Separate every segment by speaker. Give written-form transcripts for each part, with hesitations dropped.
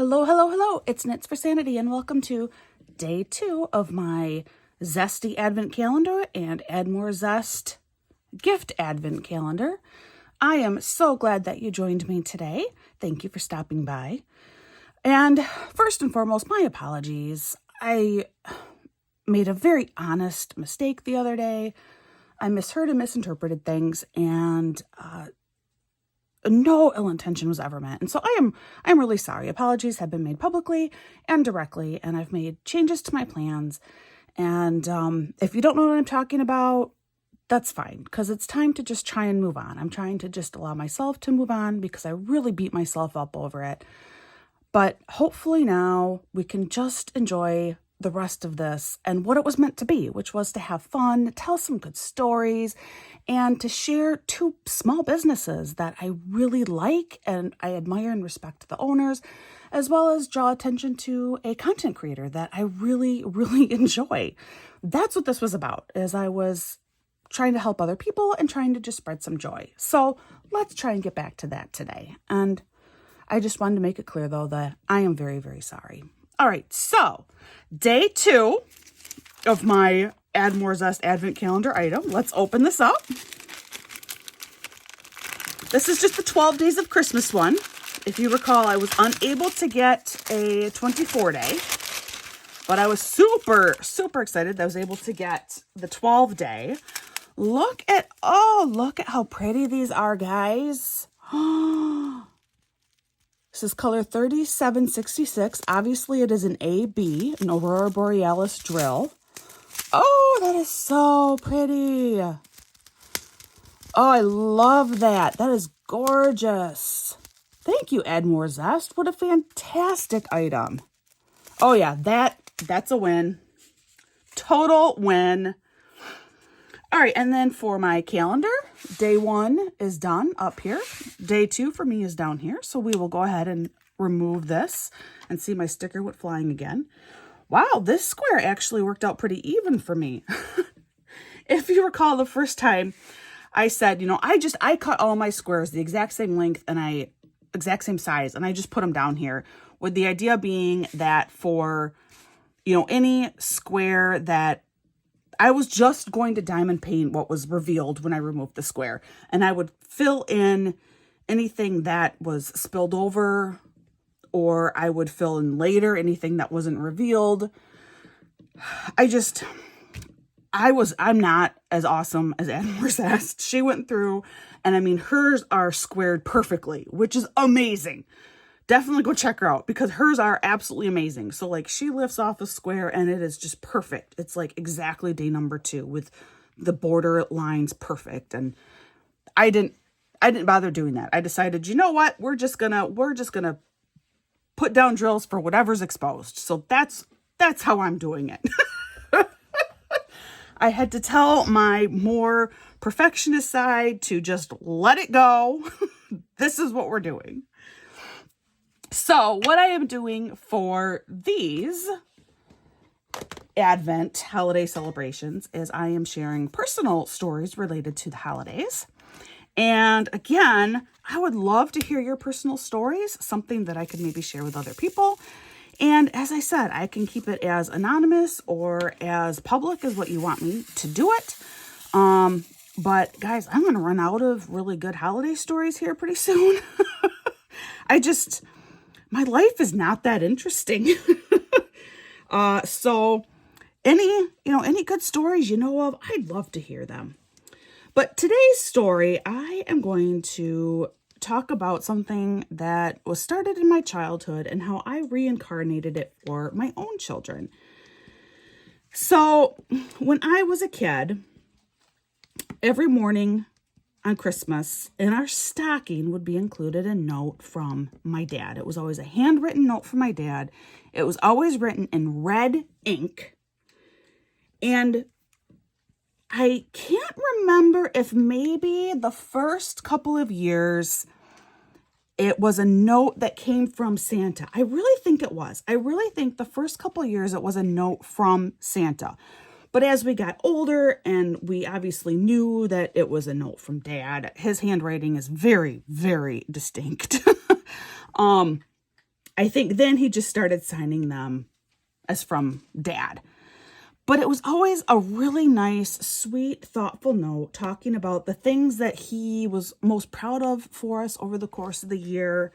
Speaker 1: Hello, hello, hello. It's Knits for Sanity, and welcome to day 2 of my Zesty Advent Calendar and Add More Zest Gift Advent Calendar. I am so glad that you joined me today. Thank you for stopping by. And first and foremost, my apologies. I made a very honest mistake the other day. I misheard and misinterpreted things, and no ill intention was ever meant. And so I'm really sorry. Apologies have been made publicly and directly, and I've made changes to my plans. And if you don't know what I'm talking about, that's fine, because it's time to just try and move on. I'm trying to just allow myself to move on because I really beat myself up over it. But hopefully now we can just enjoy the rest of this and what it was meant to be, which was to have fun, tell some good stories, and to share 2 small businesses that I really like and I admire and respect the owners, as well as draw attention to a content creator that I really, really enjoy. That's what this was about, is I was trying to help other people and trying to just spread some joy. So let's try and get back to that today. And I just wanted to make it clear, though, that I am very, very sorry. All right, so day 2 of my Add More Zest Advent Calendar item. Let's open this up. This is just the 12 Days of Christmas one. If you recall, I was unable to get a 24-day, but I was super, super excited that I was able to get the 12-day. Look at how pretty these are, guys. This is color 3766. Obviously, it is an AB, an Aurora Borealis drill. Oh, that is so pretty. Oh, I love that. That is gorgeous. Thank you, Add More Zest. What a fantastic item. Oh, yeah, that's a win. Total win. All right, and then for my calendar, day 1 is done up here. Day 2 for me is down here. So we will go ahead and remove this and see my sticker went flying again. Wow, this square actually worked out pretty even for me. If you recall the first time I said, I cut all my squares the exact same length and exact same size, and I just put them down here with the idea being that for, any square that I was just going to diamond paint what was revealed when I removed the square. And I would fill in anything that was spilled over, or I would fill in later anything that wasn't revealed. I'm not as awesome as Add More Zest. She went through, and I mean, hers are squared perfectly, which is amazing. Definitely go check her out because hers are absolutely amazing. So like she lifts off a square and it is just perfect. It's like exactly day number 2 with the border lines perfect. And I didn't bother doing that. I decided, you know what? We're just gonna put down drills for whatever's exposed. So that's how I'm doing it. I had to tell my more perfectionist side to just let it go. This is what we're doing. So what I am doing for these Advent holiday celebrations is I am sharing personal stories related to the holidays. And again, I would love to hear your personal stories, something that I could maybe share with other people. And as I said, I can keep it as anonymous or as public as what you want me to do it. But guys, I'm going to run out of really good holiday stories here pretty soon. My life is not that interesting. So any good stories you know of, I'd love to hear them. But today's story, I am going to talk about something that was started in my childhood and how I reincarnated it for my own children. So when I was a kid, every morning on Christmas, in our stocking would be included a note from my dad. It was always a handwritten note from my dad. It was always written in red ink. And I can't remember if maybe the first couple of years it was a note that came from Santa. I really think it was. I really think the first couple of years it was a note from Santa. But as we got older and we obviously knew that it was a note from Dad, his handwriting is very, very distinct. I think then he just started signing them as from Dad. But it was always a really nice, sweet, thoughtful note talking about the things that he was most proud of for us over the course of the year.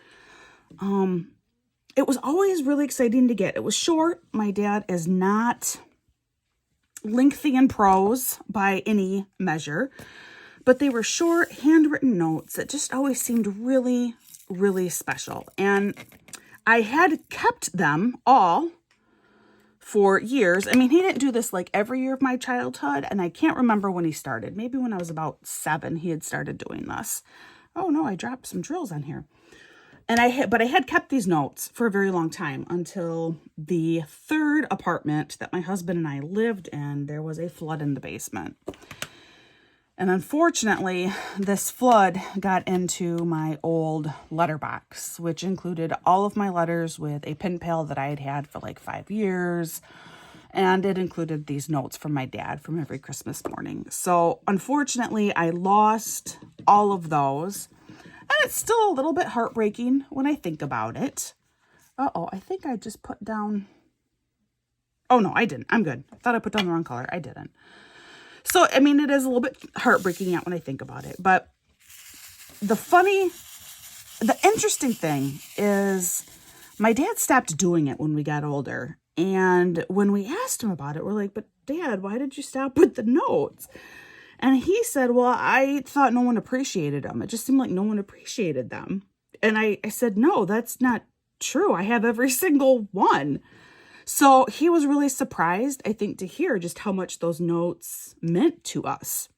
Speaker 1: It was always really exciting to get. It was short. My dad is not lengthy in prose by any measure, but they were short, handwritten notes that just always seemed really, really special. And I had kept them all for years. I mean, he didn't do this like every year of my childhood, and I can't remember when he started. Maybe when I was about 7, he had started doing this. Oh no, I dropped some drills on here. And I had kept these notes for a very long time until the 3rd apartment that my husband and I lived in, there was a flood in the basement. And unfortunately, this flood got into my old letterbox, which included all of my letters with a pen pal that I had had for like 5 years. And it included these notes from my dad from every Christmas morning. So unfortunately, I lost all of those. And it's still a little bit heartbreaking when I think about it. Uh-oh, I think I just put down... Oh, no, I didn't. I'm good. I thought I put down the wrong color. I didn't. So, I mean, it is a little bit heartbreaking when I think about it. But the interesting thing is my dad stopped doing it when we got older. And when we asked him about it, we're like, but Dad, why did you stop with the notes? And he said, well, I thought no one appreciated them. It just seemed like no one appreciated them. And I said, no, that's not true. I have every single one. So he was really surprised, I think, to hear just how much those notes meant to us.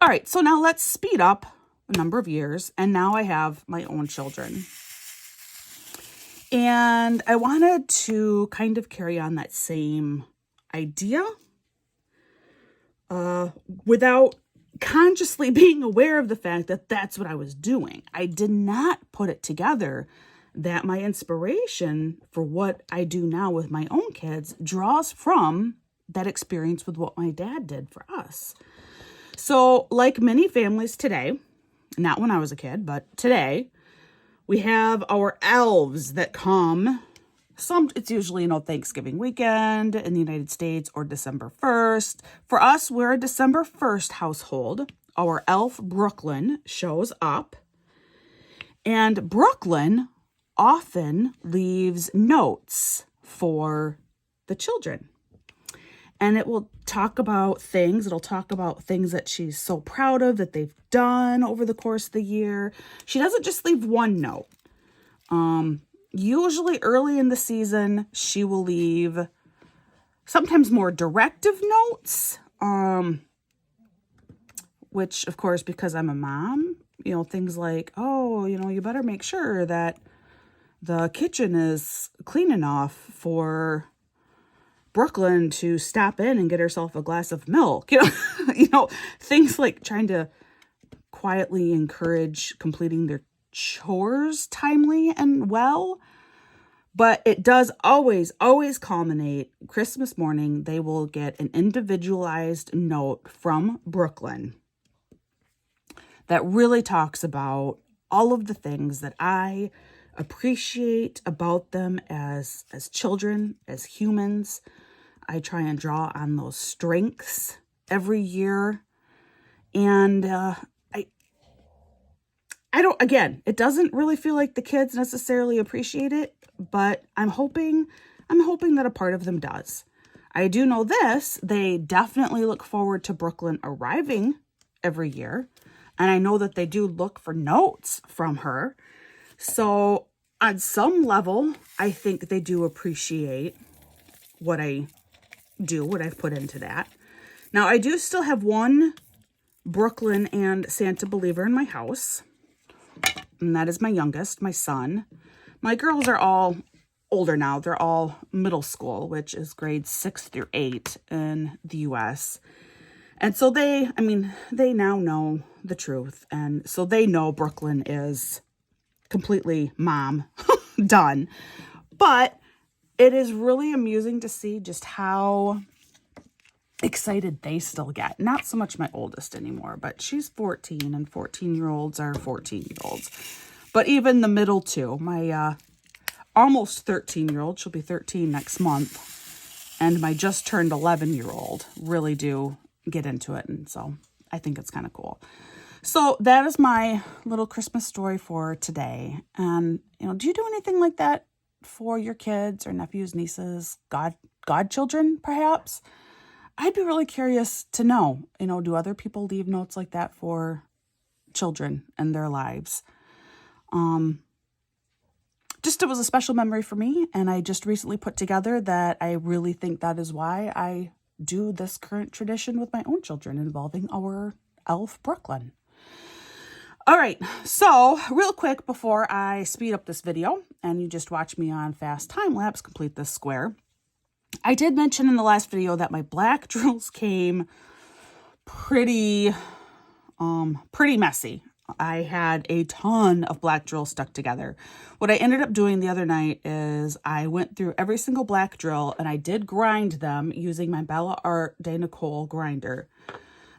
Speaker 1: All right, so now let's speed up a number of years. And now I have my own children. And I wanted to kind of carry on that same idea without consciously being aware of the fact that that's what I was doing. I did not put it together that my inspiration for what I do now with my own kids draws from that experience with what my dad did for us. So like many families today, not when I was a kid, but today, we have our elves that come. It's usually, Thanksgiving weekend in the United States or December 1st. For us, we're a December 1st household. Our elf, Brooklyn, shows up. And Brooklyn often leaves notes for the children. And it will talk about things. It'll talk about things that she's so proud of that they've done over the course of the year. She doesn't just leave one note. Usually early in the season, she will leave sometimes more directive notes, which, of course, because I'm a mom, things like, oh, you better make sure that the kitchen is clean enough for Brooklyn to stop in and get herself a glass of milk. Things like trying to quietly encourage completing their chores timely and well. But it does always culminate Christmas morning. They will get an individualized note from Brooklyn that really talks about all of the things that I appreciate about them as children, as humans. I try and draw on those strengths every year. And I don't, again, it doesn't really feel like the kids necessarily appreciate it, but I'm hoping that a part of them does. I do know this, they definitely look forward to Brooklyn arriving every year. And I know that they do look for notes from her. So on some level, I think they do appreciate what I do, what I've put into that. Now, I do still have one Brooklyn and Santa believer in my house. And that is my youngest, my son. My girls are all older now. They're all middle school, which is grades 6 through 8 in the U.S. And so they now know the truth. And so they know Brooklyn is completely mom done. But it is really amusing to see just how excited they still get. Not so much my oldest anymore, but she's 14 and 14-year-olds are 14-year-olds. But even the middle two, my almost 13-year-old, she'll be 13 next month, and my just turned 11-year-old really do get into it. And so I think it's kind of cool. So that is my little Christmas story for today. And, do you do anything like that for your kids or nephews, nieces, godchildren, perhaps? I'd be really curious to know, do other people leave notes like that for children and their lives? It was a special memory for me, and I just recently put together that I really think that is why I do this current tradition with my own children involving our elf Brooklyn. All right, so real quick before I speed up this video and you just watch me on fast time lapse complete this square, I did mention in the last video that my black drills came pretty messy. I had a ton of black drills stuck together. What I ended up doing the other night is I went through every single black drill and I did grind them using my Bella Art de Nicole grinder.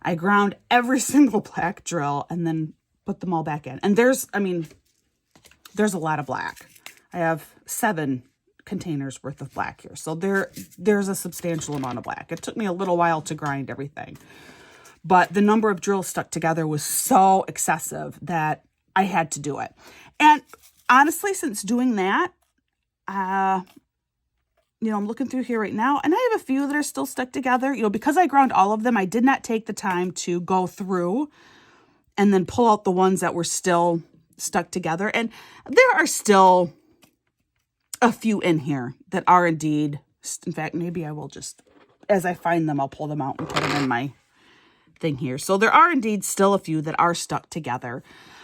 Speaker 1: I ground every single black drill and then put them all back in. And there's a lot of black. I have 7 containers worth of black here. So there's a substantial amount of black. It took me a little while to grind everything. But the number of drills stuck together was so excessive that I had to do it. And honestly, since doing that, I'm looking through here right now, and I have a few that are still stuck together. Because I ground all of them, I did not take the time to go through and then pull out the ones that were still stuck together. And there are still a few in here that are indeed, in fact, maybe I will just, as I find them, I'll pull them out and put them in my thing here. So there are indeed still a few that are stuck together,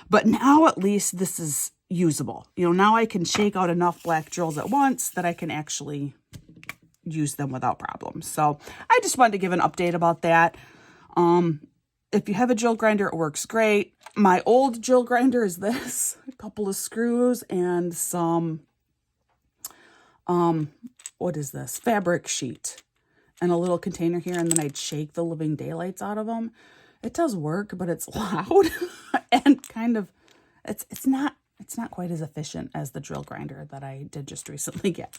Speaker 1: but now at least this is usable. Now I can shake out enough black drills at once that I can actually use them without problems. So I just wanted to give an update about that. If you have a drill grinder, it works great. My old drill grinder is this, a couple of screws and some, what is this? Fabric sheet. And a little container here, and then I'd shake the living daylights out of them. It does work, but it's loud and kind of, it's not quite as efficient as the drill grinder that I did just recently get.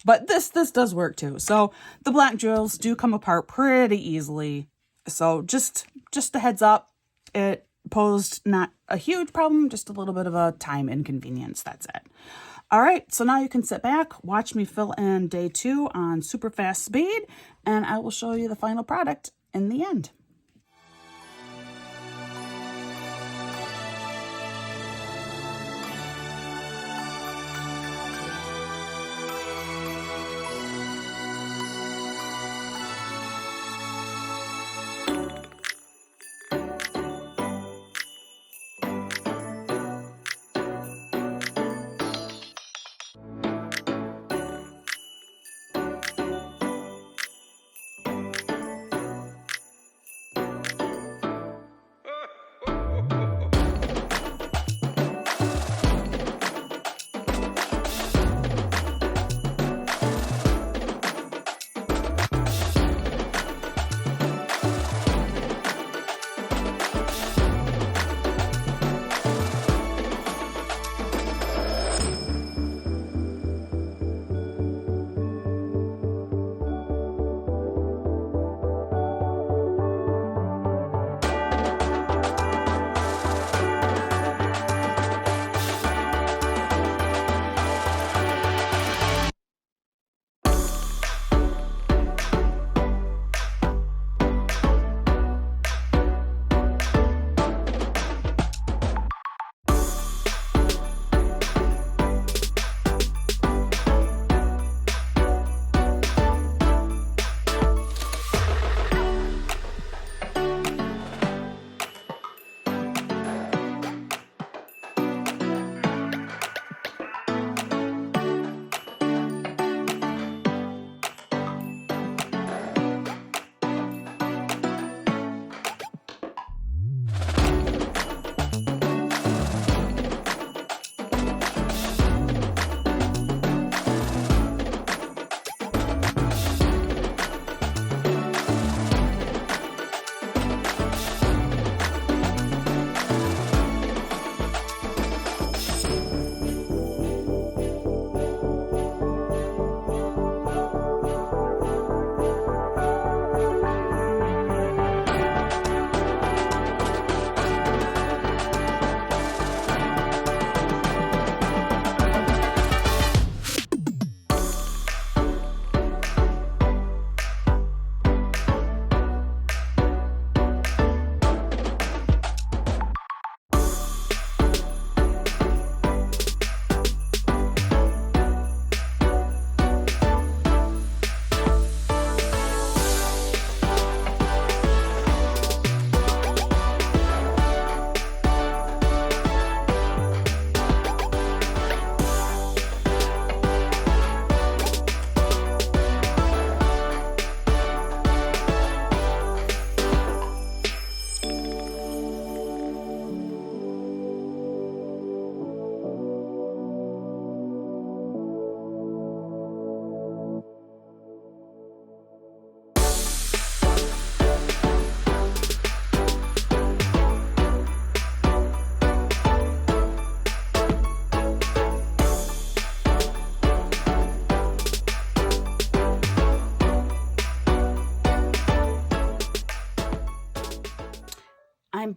Speaker 1: But this does work too. So the black drills do come apart pretty easily. So just a heads up, it posed not a huge problem, just a little bit of a time inconvenience. That's it. All right, so now you can sit back, watch me fill in day 2 on super fast speed, and I will show you the final product in the end.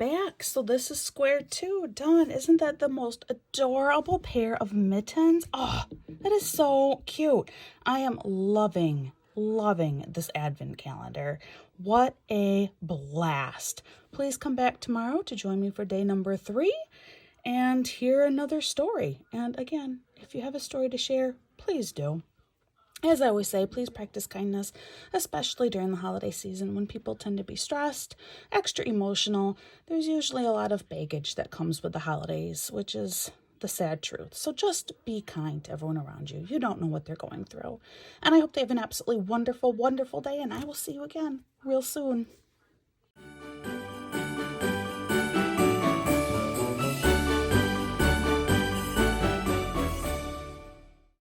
Speaker 1: back. So this is square too. Done. Isn't that the most adorable pair of mittens? Oh, that is so cute. I am loving this advent calendar. What a blast. Please come back tomorrow to join me for day number 3 and hear another story. And again, if you have a story to share, please do. As I always say, please practice kindness, especially during the holiday season when people tend to be stressed, extra emotional. There's usually a lot of baggage that comes with the holidays, which is the sad truth. So just be kind to everyone around you. You don't know what they're going through. And I hope they have an absolutely wonderful, wonderful day, and I will see you again real soon.